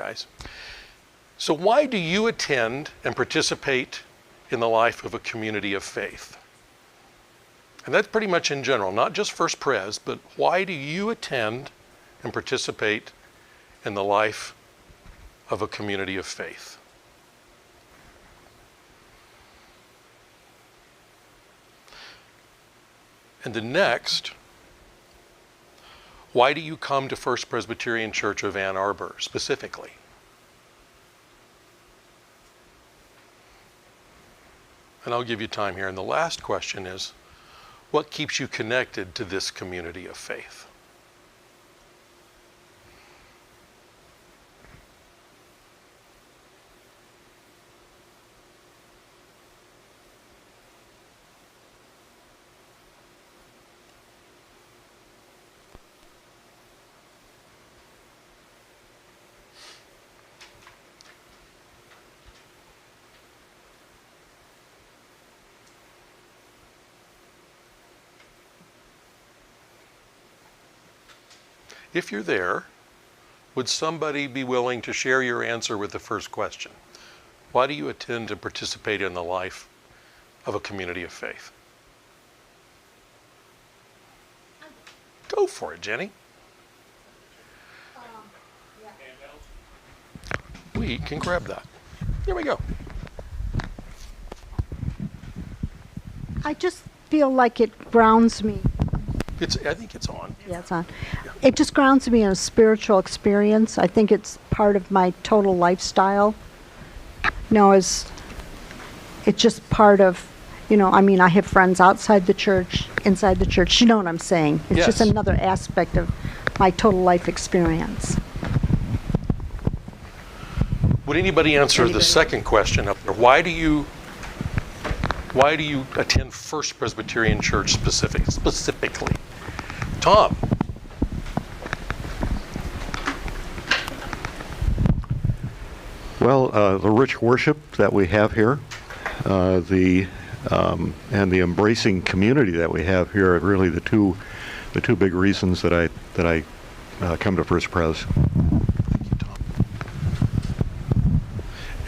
guys. So why do you attend and participate in the life of a community of faith? And that's pretty much in general, not just First Pres, but why do you attend and participate in the life of a community of faith? And the next, why do you come to First Presbyterian Church of Ann Arbor specifically? And I'll give you time here. And the last question is, what keeps you connected to this community of faith? If you're there, would somebody be willing to share your answer with the first question? Why do you attend and participate in the life of a community of faith? Go for it, Jenny. We can grab that. Here we go. I just feel like it grounds me. I think it's on. Yeah, it's on. It just grounds me in a spiritual experience. I think it's part of my total lifestyle. It's just part of, I have friends outside the church, inside the church. You know what I'm saying? It's just another aspect of my total life experience. Would anybody answer the second question up there? Why do you attend First Presbyterian Church specifically? Tom. Well, the rich worship that we have here, and the embracing community that we have here are really the two big reasons that I come to First Pres. Thank you, Tom.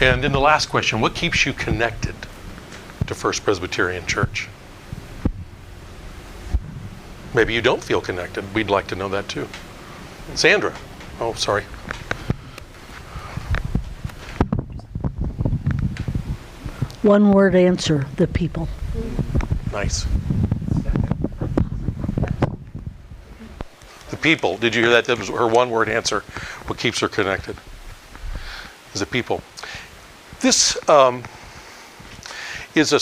And then the last question: what keeps you connected to First Presbyterian Church? Maybe you don't feel connected. We'd like to know that too. Sandra. Oh, sorry. One word answer, the people. Nice. The people. Did you hear that? That was her one word answer. What keeps her connected is the people. This is a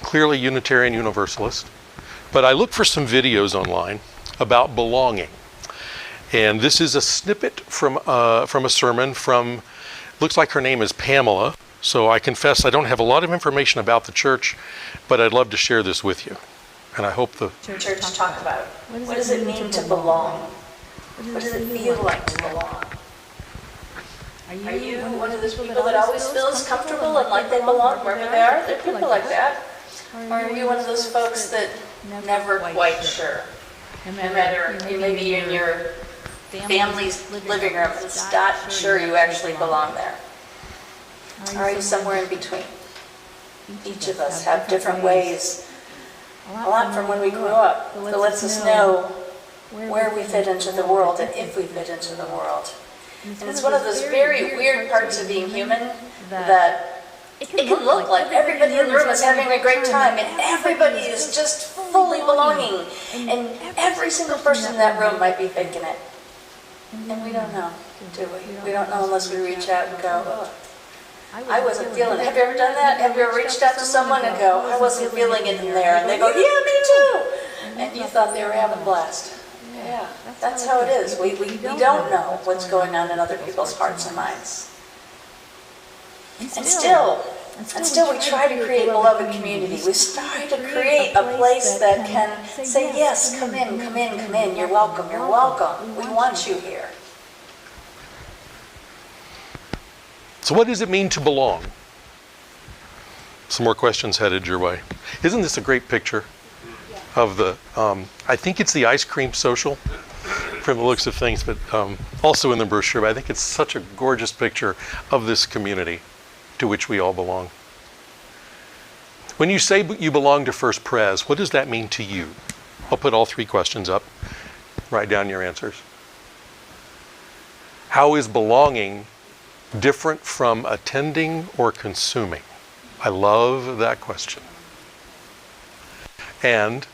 clearly Unitarian Universalist. But I looked for some videos online about belonging. And this is a snippet from a sermon from, looks like her name is Pamela. So I confess I don't have a lot of information about the church, but I'd love to share this with you. And I hope the church talk about. What does it mean to belong? What does it feel like to belong? Are you one of those people that always feels comfortable and like they belong wherever they are? There are people like that. Or are you one of those folks that never quite sure? No matter, maybe in your family's living room, it's not sure you actually belong there. Or are you somewhere in between? Each of us have different ways, a lot from when we grew up, that lets us know where we fit into the world and if we fit into the world. And it's one of those very weird parts of being human that it can look like everybody in the room is having a great time and everybody is just fully belonging. And every single person in that room might be faking it. And we don't know, do we? We don't know unless we reach out and go, oh, I wasn't feeling it. Have you ever done that? Have you ever reached out to someone and go, I wasn't feeling it in there? And they go, yeah, me too. And you thought they were having a blast. Yeah, that's how it is. We don't know what's going on in other people's hearts and minds. And still we try to create beloved community. We try to create a place that can say, yes, come in, you're welcome, we want you here. So what does it mean to belong? Some more questions headed your way. Isn't this a great picture of the, I think it's the ice cream social? from the looks of things, but also in the brochure. But I think it's such a gorgeous picture of this community to which we all belong. When you say you belong to First Pres, what does that mean to you? I'll put all three questions up. Write down your answers. How is belonging different from attending or consuming? I love that question. And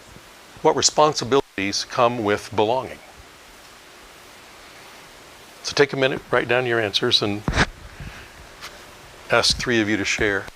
what responsibilities come with belonging? So take a minute, write down your answers, and ask three of you to share.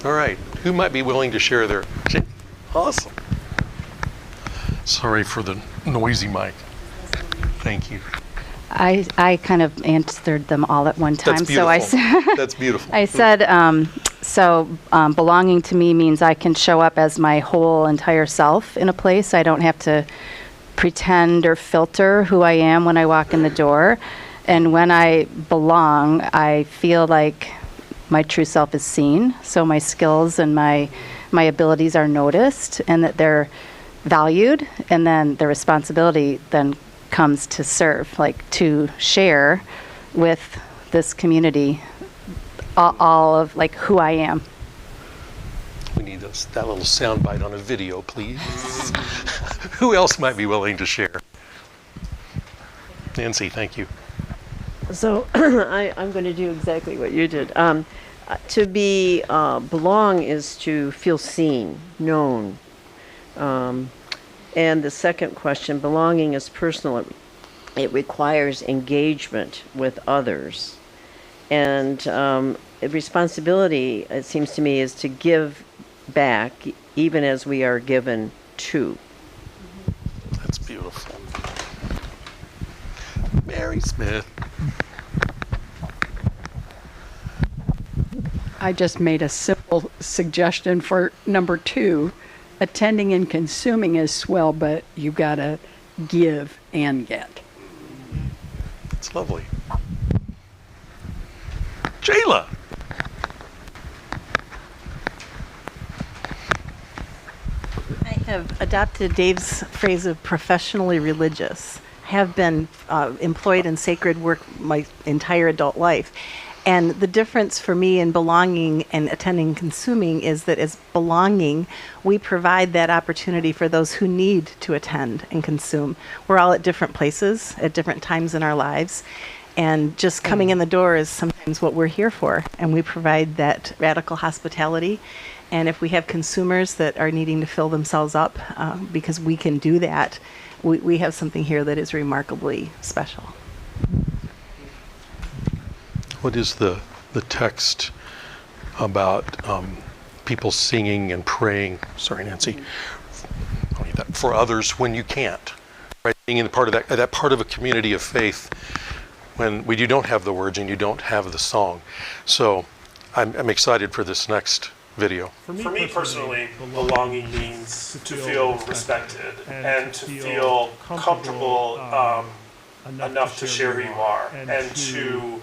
All right, who might be willing to share their... Awesome. Sorry for the noisy mic. Thank you. I kind of answered them all at one time. That's beautiful. So I said, That's beautiful. I said, belonging to me means I can show up as my whole entire self in a place. I don't have to pretend or filter who I am when I walk in the door. And when I belong, I feel like my true self is seen. So my skills and my abilities are noticed and that they're valued. And then the responsibility then comes to serve, like to share with this community all of like who I am. We need that little soundbite on a video, please. Who else might be willing to share? Nancy, thank you. So I'm going to do exactly what you did. To be belong is to feel seen, known. And the second question, belonging is personal. It requires engagement with others. And responsibility, it seems to me, is to give back even as we are given to. That's beautiful. Mary Smith. I just made a simple suggestion for number 2. Attending and consuming is swell, but you gotta give and get. It's lovely. Jayla. I have adopted Dave's phrase of professionally religious. I have been employed in sacred work my entire adult life. And the difference for me in belonging and attending and consuming is that as belonging, we provide that opportunity for those who need to attend and consume. We're all at different places at different times in our lives. And just coming in the door is sometimes what we're here for. And we provide that radical hospitality. And if we have consumers that are needing to fill themselves up, because we can do that, we have something here that is remarkably special. What is the text about people singing and praying? Sorry, Nancy. I'll need that. For others when you can't, right? Being in part of that part of a community of faith when you don't have the words and you don't have the song. So I'm excited for this next video. For me personally, belonging means to feel respected and to feel comfortable enough to share who you are and to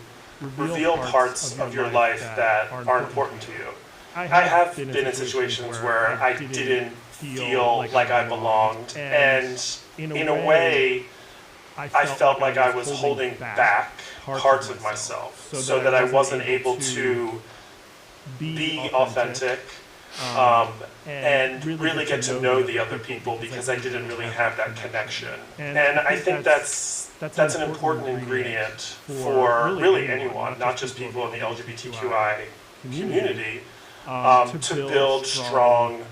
reveal parts of your life that are important to you. I have been in situations where I didn't feel like I belonged, and in a way, I felt like I was holding back parts of myself so that I wasn't able to be authentic and really get to know the other people because I didn't really have that connection. And I think that's an important ingredient for really anyone, not just people in the LGBTQI community, to build strong,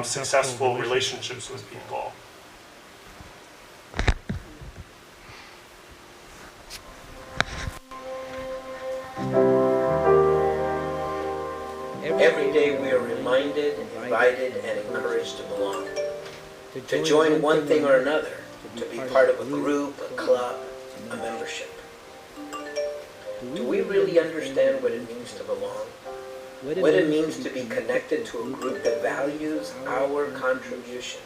successful relationships with people. Every day we are reminded, invited, and encouraged to belong, to join one thing or another, to be part of a group, a club, a membership. Do we really understand what it means to belong? What it means to be connected to a group that values our contribution?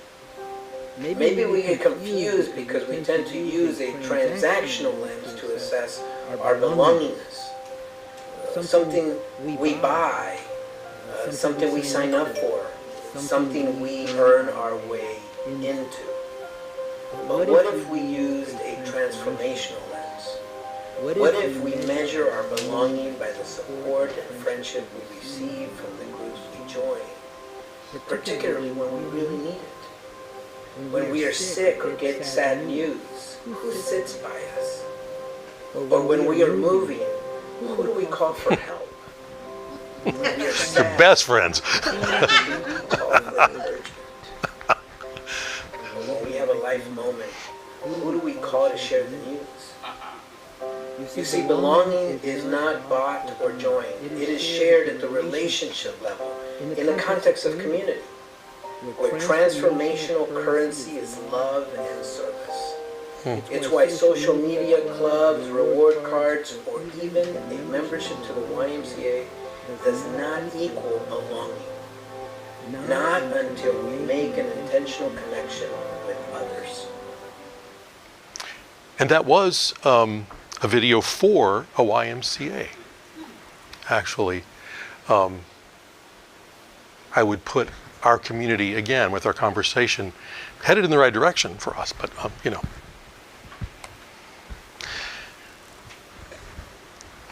Maybe we get confused because we tend to use a transactional lens to assess our belongingness. Something we buy, something we sign up for, something we earn our way into. But what if we used a transformational lens? What if we measure our belonging by the support and friendship we receive from the groups we join, particularly when we really need it? When we are sick or get sad news, who sits by us? Or when we are moving, who do we call for help? When we are sad, Your best friends. who do we call for encouragement? When we have a life moment, who do we call to share the news? You see, belonging is not bought or joined. It is shared at the relationship level, in the context of community, where transformational currency is love and service. It's why social media clubs, reward cards, or even a membership to the YMCA does not equal belonging. Not until we make an intentional connection with others. And that was a video for a YMCA. Actually, I would put our community, again, with our conversation, headed in the right direction for us, but, you know.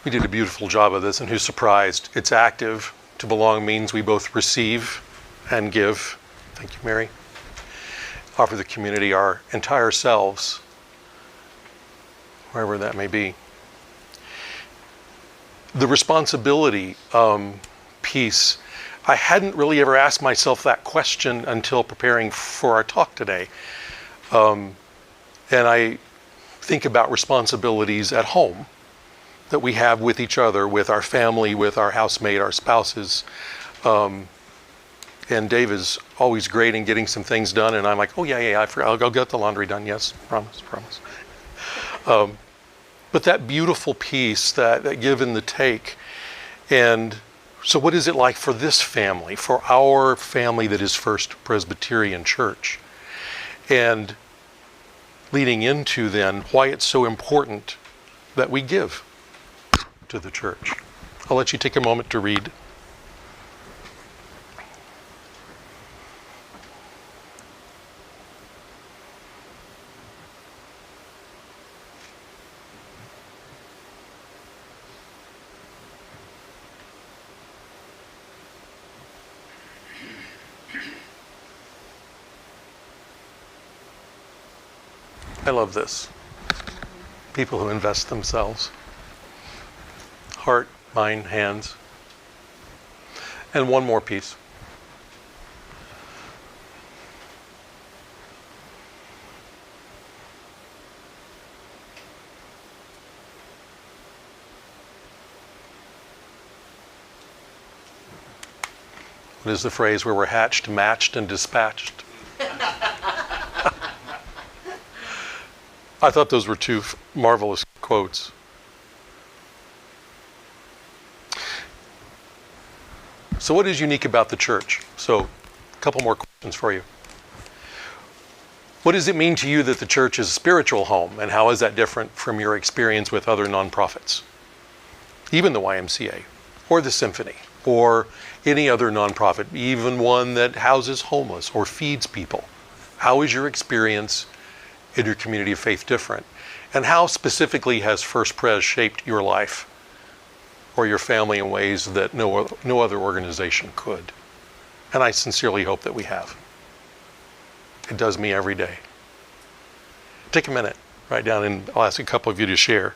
We did a beautiful job of this, and who's surprised? It's active. To belong means we both receive and give. Thank you, Mary. Offer the community our entire selves, wherever that may be. The responsibility piece, I hadn't really ever asked myself that question until preparing for our talk today. And I think about responsibilities at home that we have with each other, with our family, with our housemate, our spouses. And Dave is always great in getting some things done, and I'm like, oh yeah, I forgot. I'll go get the laundry done. Yes, promise. But that beautiful piece, that give and the take. And so what is it like for this family, for our family that is First Presbyterian Church? And leading into then why it's so important that we give to the church. I'll let you take a moment to read. I love this. People who invest themselves. Heart, mind, hands. And one more piece. What is the phrase where we're hatched, matched, and dispatched? I thought those were two marvelous quotes. So what is unique about the church? So a couple more questions for you. What does it mean to you that the church is a spiritual home, and how is that different from your experience with other nonprofits? Even the YMCA, or the Symphony, or any other nonprofit, even one that houses homeless or feeds people. How is your experience in your community of faith different? And how specifically has First Pres shaped your life or your family in ways that no other organization could? And I sincerely hope that we have. It does me every day. Take a minute, write down, and I'll ask a couple of you to share.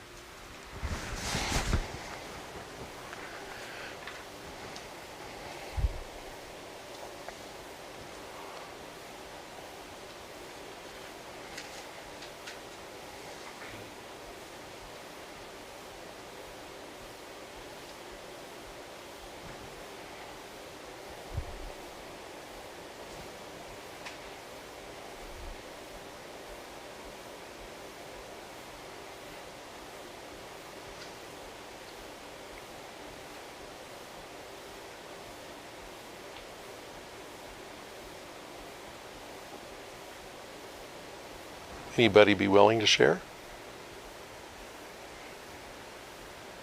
Anybody be willing to share?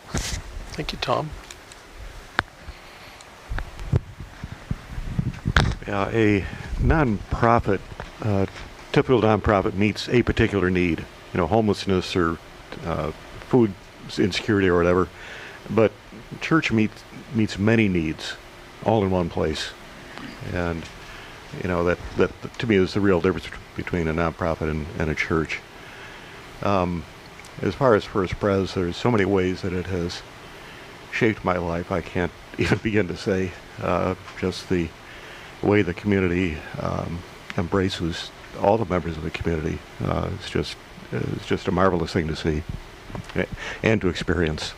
Thank you, Tom. Yeah, a nonprofit, typical nonprofit meets a particular need, homelessness or food insecurity or whatever. But church meets many needs, all in one place, and that to me is the real difference between a nonprofit and a church. As far as First Pres, there's so many ways that it has shaped my life. I can't even begin to say. Just the way the community embraces all the members of the community is just a marvelous thing to see and to experience.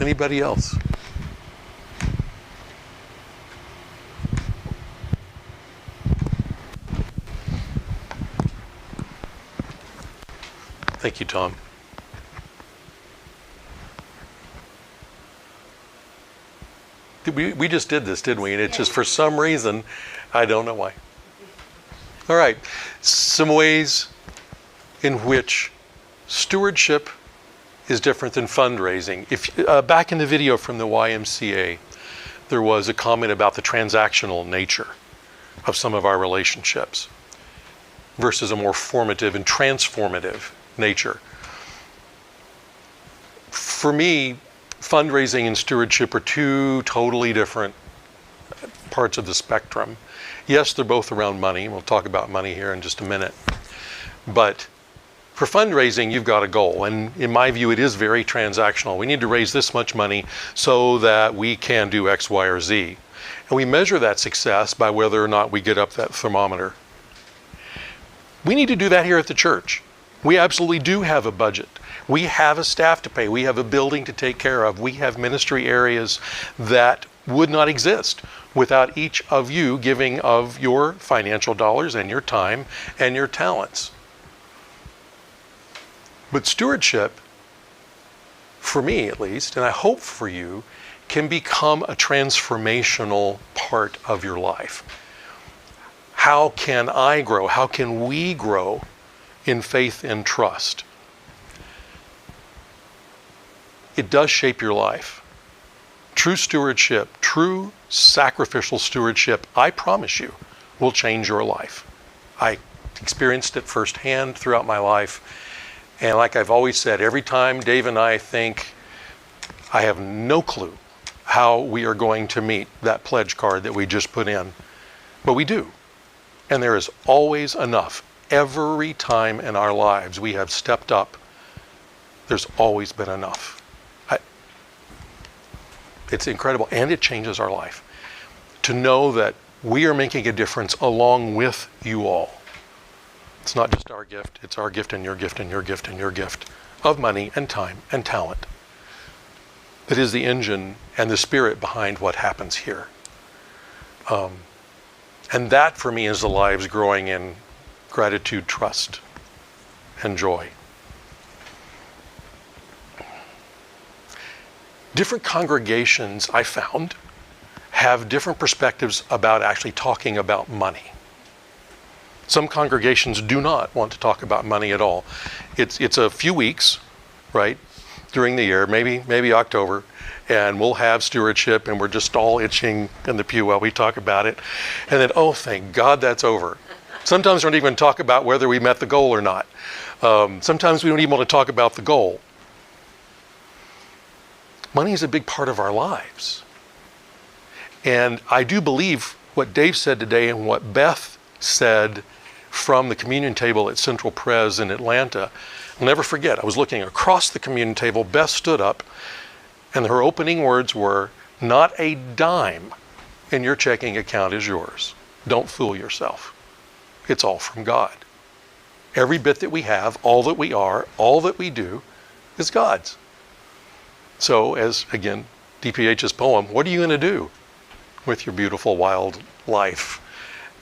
Anybody else? Thank you, Tom. We just did this, didn't we? And it's just for some reason, I don't know why. All right, some ways in which stewardship is different than fundraising. If back in the video from the YMCA, there was a comment about the transactional nature of some of our relationships versus a more formative and transformative nature. For me, fundraising and stewardship are two totally different parts of the spectrum. Yes, they're both around money. We'll talk about money here in just a minute. But for fundraising, you've got a goal. And in my view, it is very transactional. We need to raise this much money so that we can do X, Y, or Z. And we measure that success by whether or not we get up that thermometer. We need to do that here at the church. We absolutely do have a budget. We have a staff to pay. We have a building to take care of. We have ministry areas that would not exist without each of you giving of your financial dollars and your time and your talents. But stewardship, for me at least, and I hope for you, can become a transformational part of your life. How can I grow? How can we grow in faith and trust? It does shape your life. True stewardship, true sacrificial stewardship, I promise you, will change your life. I experienced it firsthand throughout my life. And like I've always said, every time Dave and I think, I have no clue how we are going to meet that pledge card that we just put in. But we do. And there is always enough. Every time in our lives we have stepped up, there's always been enough. It's incredible, and it changes our life. To know that we are making a difference along with you all. It's not just our gift, it's our gift and your gift and your gift and your gift of money and time and talent. That is the engine and the spirit behind what happens here. And that for me is the lives growing in gratitude, trust, and joy. Different congregations, I found, have different perspectives about actually talking about money. Some congregations do not want to talk about money at all. It's a few weeks, right, during the year, maybe October, and we'll have stewardship, and we're just all itching in the pew while we talk about it. And then, oh, thank God that's over. Sometimes we don't even talk about whether we met the goal or not. Sometimes we don't even want to talk about the goal. Money is a big part of our lives. And I do believe what Dave said today and what Beth said from the communion table at Central Pres in Atlanta. I'll never forget, I was looking across the communion table, Beth stood up, and her opening words were, "Not a dime in your checking account is yours. Don't fool yourself. It's all from God. Every bit that we have, all that we are, all that we do is God's." So as, again, DPH's poem, what are you going to do with your beautiful wild life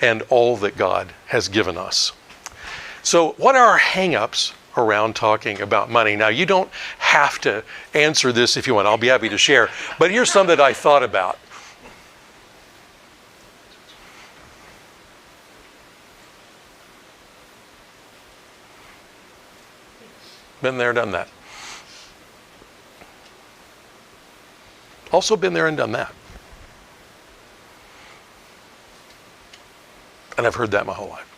and all that God has given us? So what are our hang-ups around talking about money? Now, you don't have to answer this if you want. I'll be happy to share. But here's some that I thought about. Been there, done that. Also been there and done that. And I've heard that my whole life.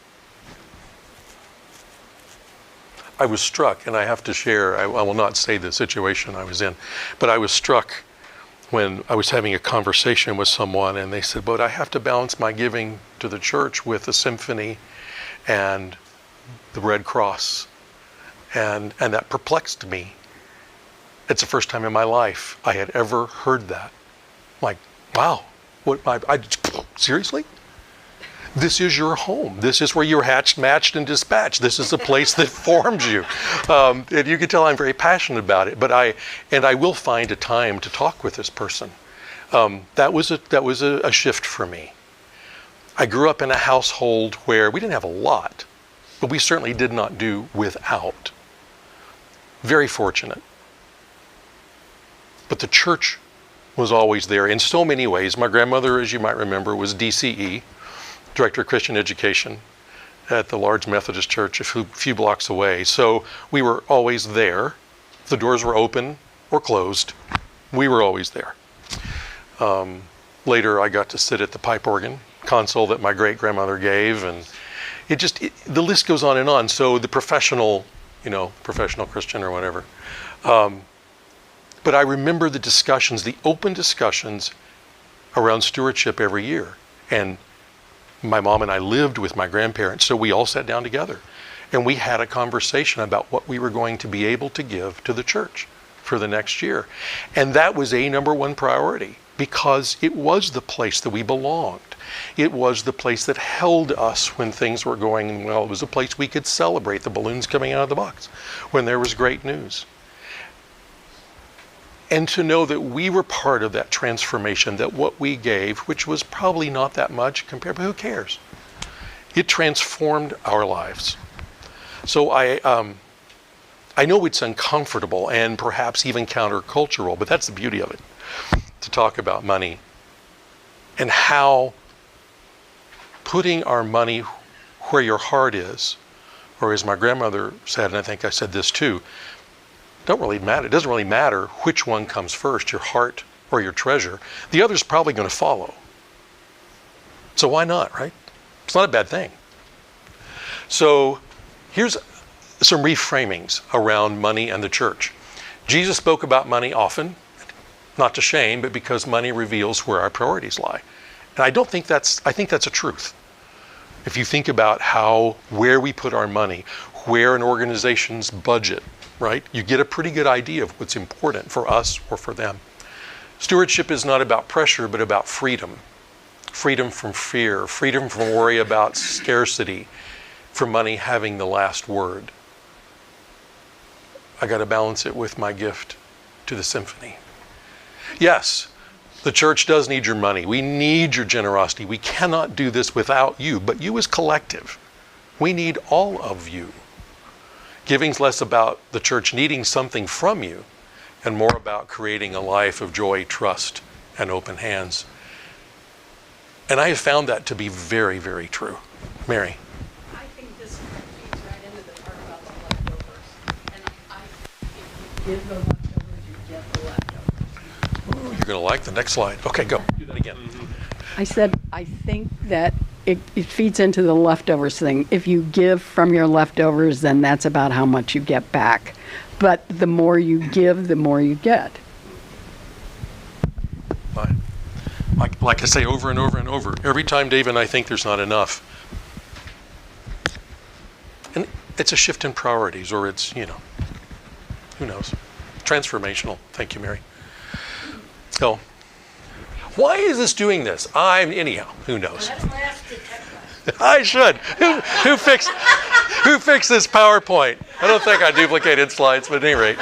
I was struck, and I have to share, I will not say the situation I was in, but I was struck when I was having a conversation with someone and they said, "But I have to balance my giving to the church with the symphony and the Red Cross." And that perplexed me. It's the first time in my life I had ever heard that. Like, wow, seriously? This is your home. This is where you're hatched, matched, and dispatched. This is the place that forms you. And you can tell I'm very passionate about it. But I will find a time to talk with this person. That was a shift for me. I grew up in a household where we didn't have a lot, but we certainly did not do without. Very fortunate. But the church was always there in so many ways. My grandmother, as you might remember, was DCE, Director of Christian Education, at the large Methodist church a few blocks away. So we were always there. The doors were open or closed. We were always there. Later, I got to sit at the pipe organ console that my great-grandmother gave, and the list goes on and on. So the professional Christian or whatever. But I remember the discussions, the open discussions around stewardship every year. And my mom and I lived with my grandparents, so we all sat down together. And we had a conversation about what we were going to be able to give to the church for the next year. And that was a number one priority because it was the place that we belonged. It was the place that held us when things were going well. It was a place we could celebrate the balloons coming out of the box when there was great news. And to know that we were part of that transformation, that what we gave, which was probably not that much compared, but who cares? It transformed our lives. So I know it's uncomfortable and perhaps even countercultural, but that's the beauty of it, to talk about money and how putting our money where your heart is, or as my grandmother said, and I think I said this too, don't really matter. It doesn't really matter which one comes first, your heart or your treasure. The other's probably going to follow. So why not, right? It's not a bad thing. So here's some reframings around money and the church. Jesus spoke about money often, not to shame, but because money reveals where our priorities lie. And I think that's a truth. If you think about where we put our money, where an organization's budget, right? You get a pretty good idea of what's important for us or for them. Stewardship is not about pressure, but about freedom. Freedom from fear, freedom from worry about scarcity, from money having the last word. I got to balance it with my gift to the symphony. Yes, the church does need your money. We need your generosity. We cannot do this without you, but you as collective. We need all of you. Giving's less about the church needing something from you and more about creating a life of joy, trust, and open hands. And I have found that to be very, very true. Mary. I think this feeds right into the part about the leftovers. And if you give the leftovers, you get the leftovers. Ooh, you're going to like the next slide. Okay, go. Do that again. I said, I think that it feeds into the leftovers thing. If you give from your leftovers, then that's about how much you get back. But the more you give, the more you get. Fine. Like I say over and over and over, every time Dave and I think there's not enough. And it's a shift in priorities, or it's, who knows. Transformational. Thank you, Mary. So, why is this doing this? Anyhow, who knows? I should. Who fixed this PowerPoint? I don't think I duplicated slides, but at any rate,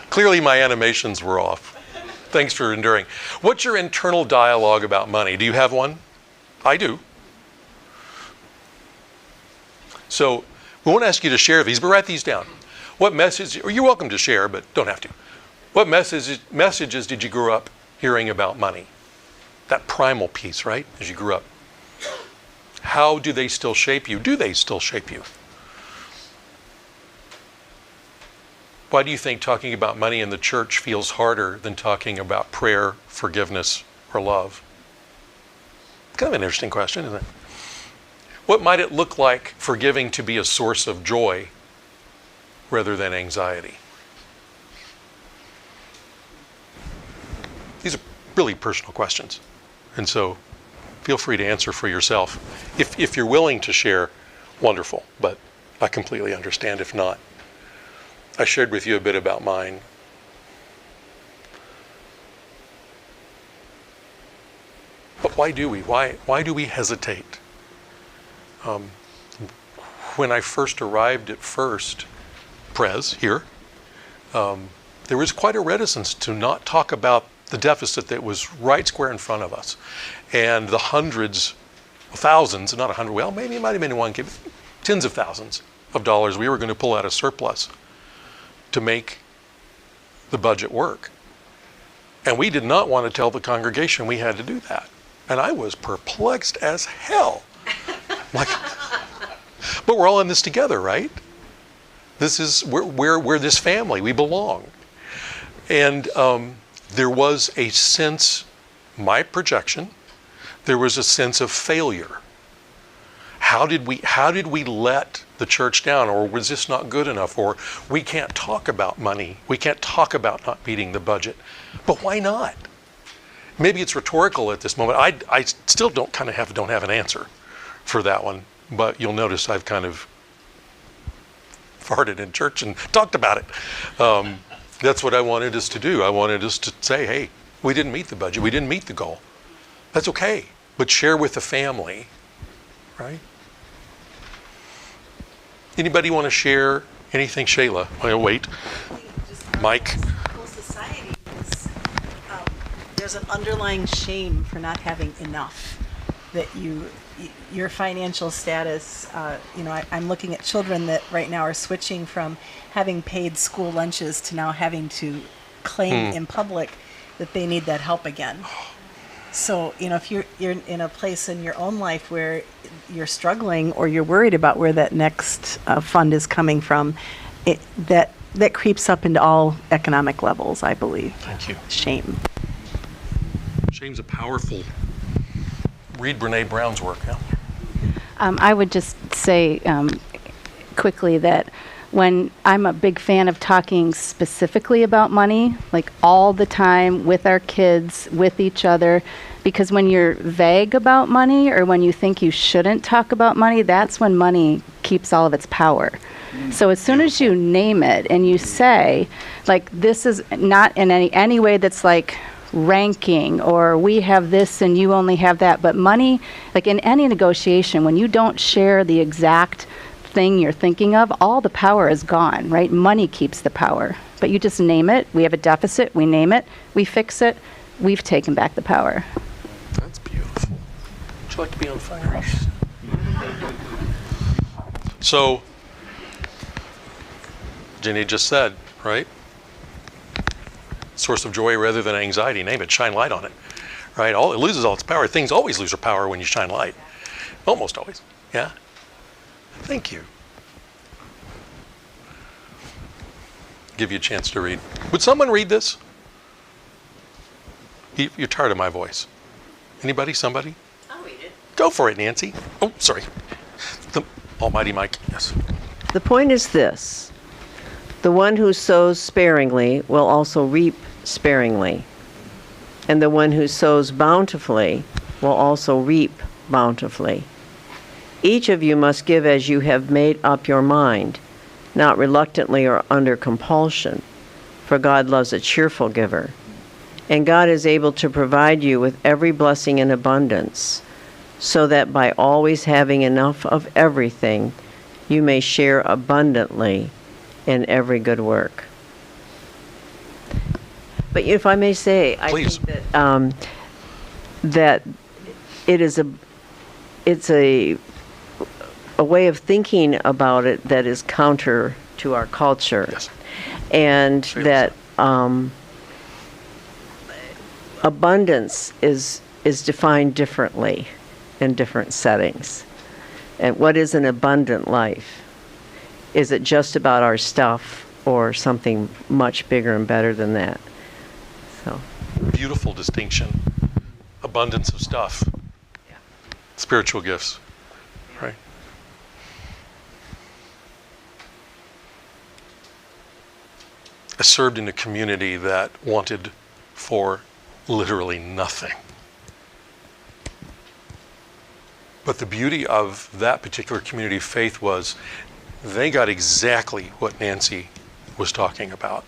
clearly my animations were off. Thanks for enduring. What's your internal dialogue about money? Do you have one? I do. So we won't ask you to share these, but write these down. What message, or you're welcome to share, but don't have to. What messages did you grow up hearing about money? That primal piece, right, as you grew up. How do they still shape you? Do they still shape you? Why do you think talking about money in the church feels harder than talking about prayer, forgiveness, or love? Kind of an interesting question, isn't it? What might it look like for giving to be a source of joy rather than anxiety? These are really personal questions. And so feel free to answer for yourself. If you're willing to share, wonderful, but I completely understand if not. I shared with you a bit about mine. But why do we? Why do we hesitate? When I first arrived at First Pres here, there was quite a reticence to not talk about the deficit that was right square in front of us, and the hundreds, thousands, not 100. Well, maybe it might have been one, tens of thousands of dollars we were going to pull out of surplus to make the budget work. And we did not want to tell the congregation we had to do that. And I was perplexed as hell. Like, but we're all in this together, right? This is, we're this family, we belong. And there was a sense, my projection, there was a sense of failure. How did we let the church down? Or was this not good enough? Or we can't talk about money. We can't talk about not meeting the budget. But why not? Maybe it's rhetorical at this moment. I still don't have an answer for that one. But you'll notice I've kind of farted in church and talked about it. That's what I wanted us to do. I wanted us to say, hey, we didn't meet the budget. We didn't meet the goal. That's okay. But share with the family, right? Anybody want to share anything? Shayla, I'll wait. Mike. Whole society is, there's an underlying shame for not having enough. That your financial status, I'm looking at children that right now are switching from having paid school lunches to now having to claim in public that they need that help again. So, if you're in a place in your own life where you're struggling or you're worried about where that next fund is coming from, that creeps up into all economic levels, I believe. Thank you. Shame. Shame's a powerful. Read Brene Brown's work. Yeah? I would just say quickly that when I'm a big fan of talking specifically about money, like all the time with our kids, with each other, because when you're vague about money or when you think you shouldn't talk about money, that's when money keeps all of its power. So as soon as you name it and you say, like, this is not in any way that's like ranking or we have this and you only have that, but money, like in any negotiation, when you don't share the exact thing you're thinking of, all the power is gone, right? Money keeps the power. But you just name it. We have a deficit. We name it. We fix it. We've taken back the power. That's beautiful. Would you like to be on fire? So, Jenny just said, right? Source of joy rather than anxiety. Name it. Shine light on it. Right? It loses all its power. Things always lose their power when you shine light. Almost always. Yeah? Thank you. Give you a chance to read. Would someone read this? You're tired of my voice. Anybody? Somebody? I'll read it. Go for it, Nancy. Oh, sorry. The almighty Mike, yes. The point is this: the one who sows sparingly will also reap sparingly, and the one who sows bountifully will also reap bountifully. Each of you must give as you have made up your mind, not reluctantly or under compulsion, for God loves a cheerful giver. And God is able to provide you with every blessing in abundance, so that by always having enough of everything, you may share abundantly in every good work. But if I may say, I Please. think that that it's a way of thinking about it that is counter to our culture, Yes. and that abundance is defined differently in different settings. And what is an abundant life? Is it just about our stuff or something much bigger and better than that? So, Beautiful distinction. Abundance of stuff. Spiritual gifts. Right. I served in a community that wanted for literally nothing. But the beauty of that particular community of faith was they got exactly what Nancy was talking about.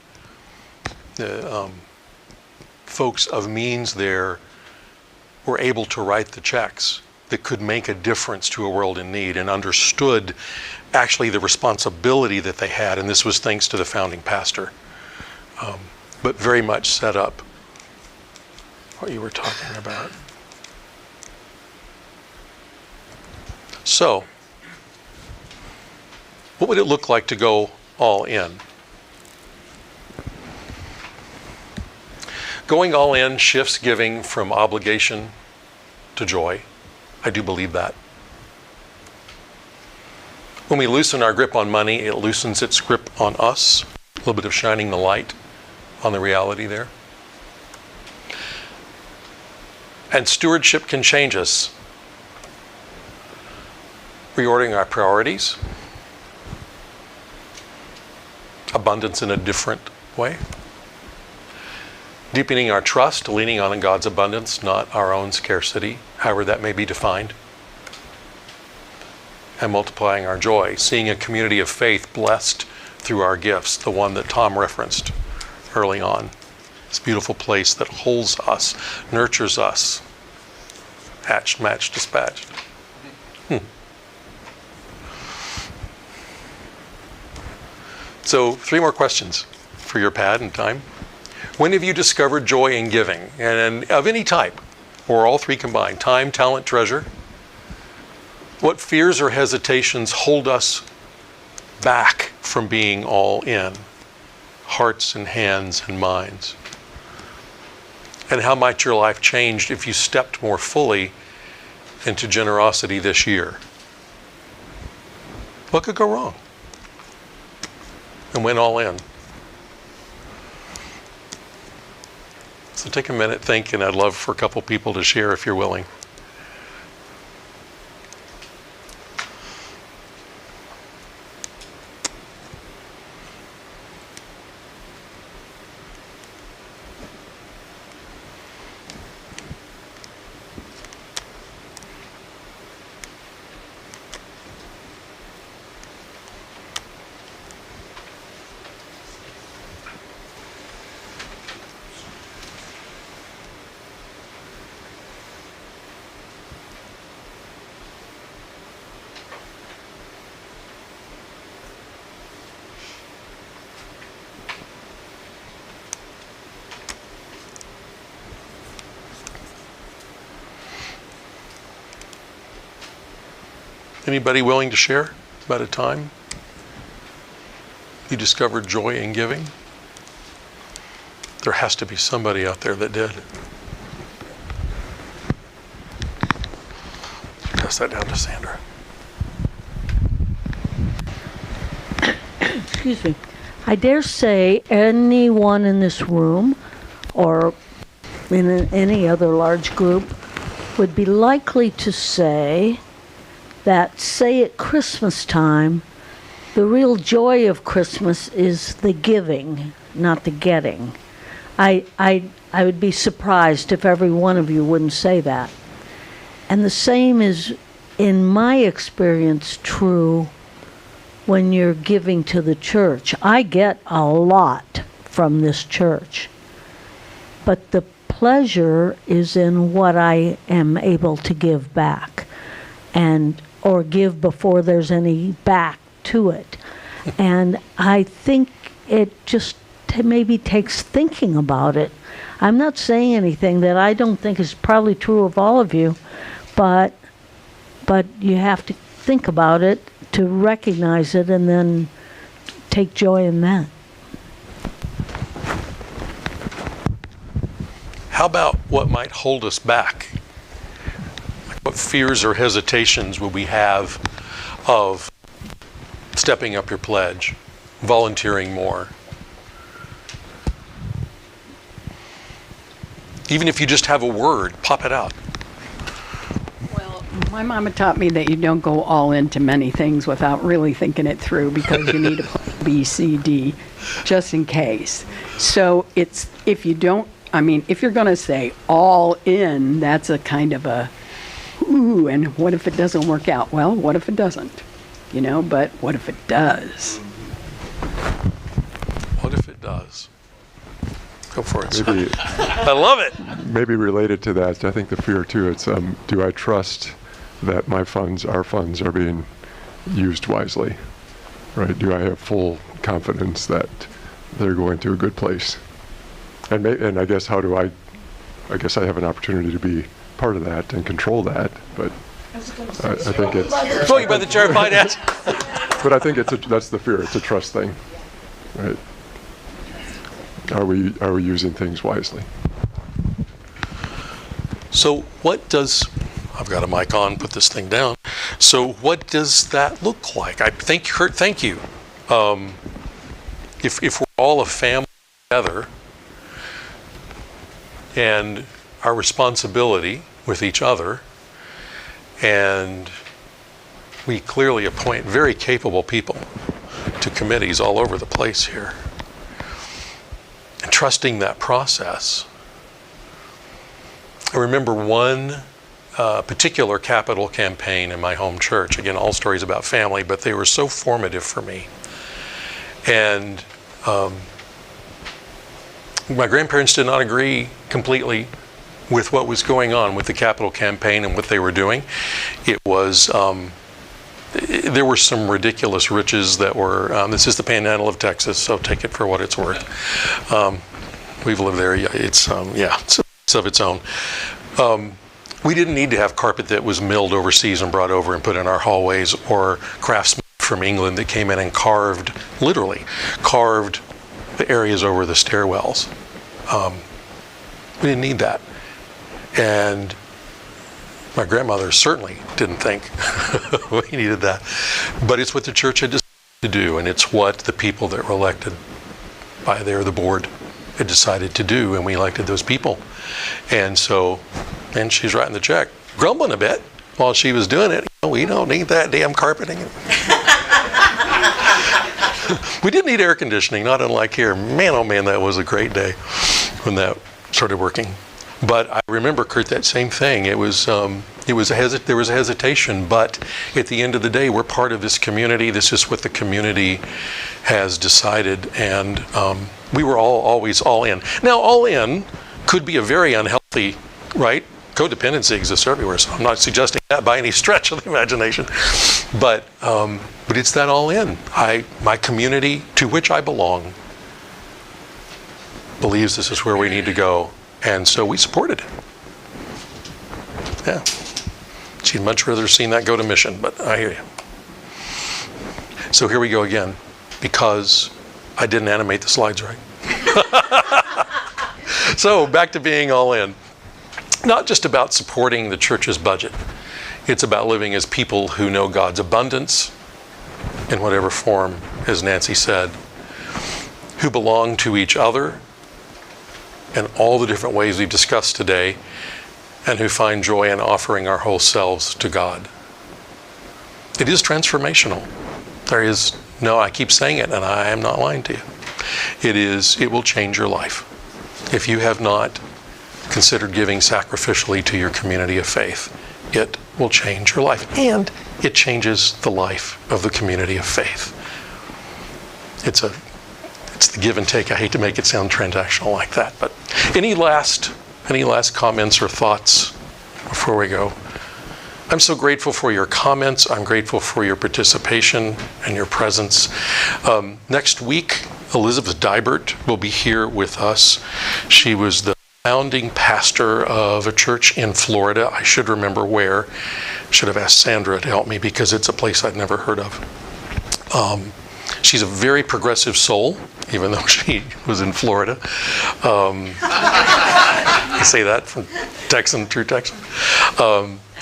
The folks of means there were able to write the checks that could make a difference to a world in need, and understood actually the responsibility that they had, and this was thanks to the founding pastor. But very much set up what you were talking about. So, what would it look like to go all in? Going all in shifts giving from obligation to joy. I do believe that. When we loosen our grip on money, it loosens its grip on us. A little bit of shining the light on the reality there. And stewardship can change us. Reordering our priorities. Abundance in a different way. Deepening our trust, leaning on God's abundance, not our own scarcity, however that may be defined. And multiplying our joy, seeing a community of faith blessed through our gifts, the one that Tom referenced early on. This beautiful place that holds us, nurtures us. Hatched, matched, dispatched. So 3 more questions for your pad and time. When have you discovered joy in giving? And of any type, or all 3 combined, time, talent, treasure? What fears or hesitations hold us back from being all in? Hearts and hands and minds. And how might your life change if you stepped more fully into generosity this year? What could go wrong? And went all in. So take a minute, think, and I'd love for a couple people to share if you're willing. Anybody willing to share about a time you discovered joy in giving? There has to be somebody out there that did. Pass that down to Sandra. Excuse me. I dare say anyone in this room or in any other large group would be likely to say that, say at Christmas time, the real joy of Christmas is the giving, not the getting. I would be surprised if every one of you wouldn't say that. And the same is, in my experience, true when you're giving to the church. I get a lot from this church, but the pleasure is in what I am able to give back, and or give before there's any back to it. And I think it just maybe takes thinking about it. I'm not saying anything that I don't think is probably true of all of you, but you have to think about it to recognize it and then take joy in that. How about what might hold us back? Like what fears or hesitations would we have of stepping up your pledge, volunteering more? Even if you just have a word, pop it out. Well, my mama taught me that you don't go all into many things without really thinking it through, because you need a plan B, C, D, just in case. So it's, if you don't, I mean, if you're going to say all in, that's a kind of a, ooh, and what if it doesn't work out? Well, what if it doesn't? You know, but what if it does? What if it does? Go for it. Maybe, I love it. maybe related to that, I think the fear too, it's do I trust that my funds, our funds, are being used wisely? Right? Do I have full confidence that they're going to a good place? And I guess how do I guess I have an opportunity to be part of that and control that, but I think it's... Throw you by the chair, fine ass. But I think that's the fear. It's a trust thing, right? Are we using things wisely? So what does, I've got a mic on, put this thing down. So what does that look like? I think, Kurt, thank you. If we're all a family together, and our responsibility with each other, and we clearly appoint very capable people to committees all over the place here, and trusting that process. I remember one particular capital campaign in my home church. Again, all stories about family, but they were so formative for me. And my grandparents did not agree completely with what was going on with the capital campaign and what they were doing. It was, there were some ridiculous riches that were, this is the panhandle of Texas, so take it for what it's worth. We've lived there, it's of its own. We didn't need to have carpet that was milled overseas and brought over and put in our hallways, or craftsmen from England that came in and carved, literally, carved the areas over the stairwells. We didn't need that. And my grandmother certainly didn't think we needed that. But it's what the church had decided to do, and it's what the people that were elected by the board had decided to do, and we elected those people. And so, and she's writing the check, grumbling a bit while she was doing it. We don't need that damn carpeting. We did need air conditioning, not unlike here. Man, oh man, that was a great day when that started working. But I remember, Kurt, that same thing. There was a hesitation, but at the end of the day, we're part of this community. This is what the community has decided, and we were always all in. Now, all in could be a very unhealthy, right? Codependency exists everywhere, so I'm not suggesting that by any stretch of the imagination. But it's that all in. My community to which I belong believes this is where we need to go, and so we supported it. Yeah. She'd much rather seen that go to mission, but I hear you. So here we go again, because I didn't animate the slides right. So back to being all in. Not just about supporting the church's budget. It's about living as people who know God's abundance in whatever form, as Nancy said, who belong to each other in all the different ways we've discussed today, and who find joy in offering our whole selves to God. It is transformational. I keep saying it, and I am not lying to you. It will change your life. If you have not considered giving sacrificially to your community of faith, it will change your life. And it changes the life of the community of faith. It's the give and take. I hate to make it sound transactional like that, but any last comments or thoughts before we go? I'm so grateful for your comments. I'm grateful for your participation and your presence. Next week, Elizabeth Dybert will be here with us. She was the founding pastor of a church in Florida. I should remember where. Should have asked Sandra to help me because it's a place I'd never heard of. She's a very progressive soul, even though she was in Florida. I say that from true Texan.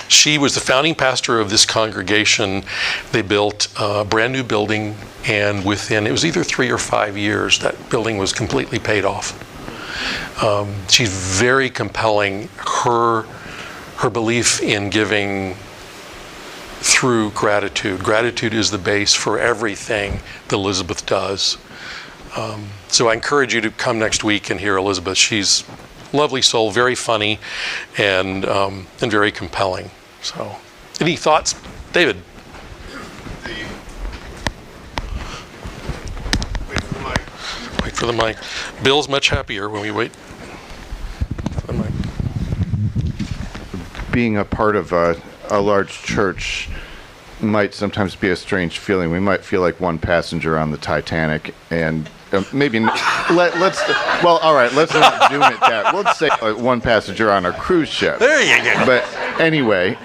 She was the founding pastor of this congregation. They built a brand new building, and within, it was either 3 or 5 years, that building was completely paid off. She's very compelling. Her belief in giving through gratitude. Gratitude is the base for everything that Elizabeth does. So I encourage you to come next week and hear Elizabeth. She's a lovely soul, very funny, and very compelling. So, any thoughts, David? Wait for the mic. Bill's much happier when we wait for the mic. Being a part of a large church might sometimes be a strange feeling. We might feel like one passenger on the Titanic, and maybe let's all right, let's not zoom it that. Let's say one passenger on a cruise ship. There you go. But anyway,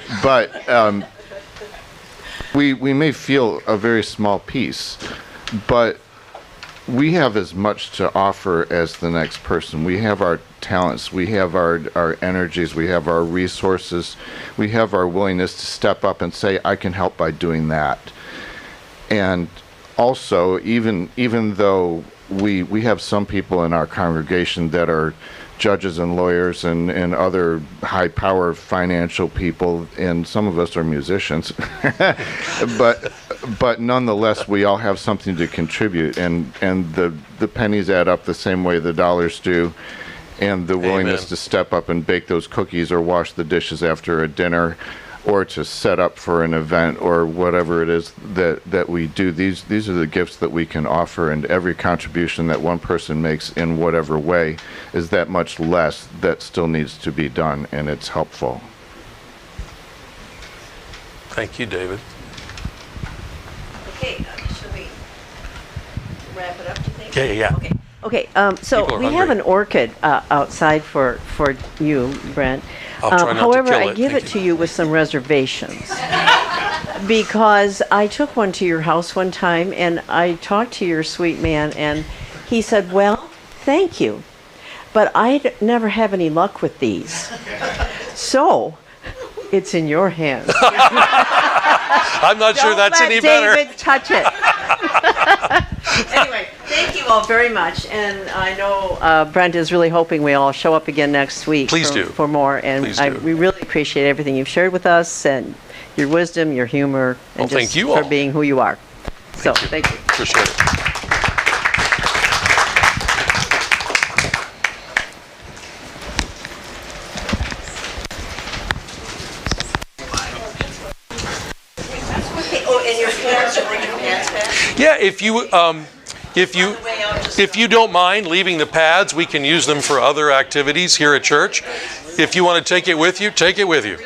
we may feel a very small piece, but we have as much to offer as the next person. We have our talents, we have our energies, we have our resources, we have our willingness to step up and say, I can help by doing that. And also, even though we have some people in our congregation that are judges and lawyers and other high-power financial people, and some of us are musicians, but nonetheless, we all have something to contribute, and the pennies add up the same way the dollars do, and the willingness Amen. to step up and bake those cookies or wash the dishes after a dinner, or to set up for an event or whatever it is that we do. These are the gifts that we can offer, and every contribution that one person makes in whatever way is that much less that still needs to be done, and it's helpful. Thank you, David. Okay, should we wrap it up, do you think? Yeah. Okay, so People are we have hungry. an orchid outside for you, Brent. I'll try not to However, kill I it. give Thank it to you with some reservations. Because I took one to your house one time, and I talked to your sweet man, and he said, well, thank you, but I never have any luck with these. So, it's in your hands. I'm not sure that's any better. David touch it. Anyway, thank you all very much, and I know Brent is really hoping we all show up again next week. Please do. For more, and Please do. we really appreciate everything you've shared with us, and your wisdom, your humor, and Well, thank just you for all. being who you are. So, thank you. Appreciate it. Oh, and your hands, bring your hands back. Yeah, if you don't mind leaving the pads, we can use them for other activities here at church. If you want to take it with you, take it with you.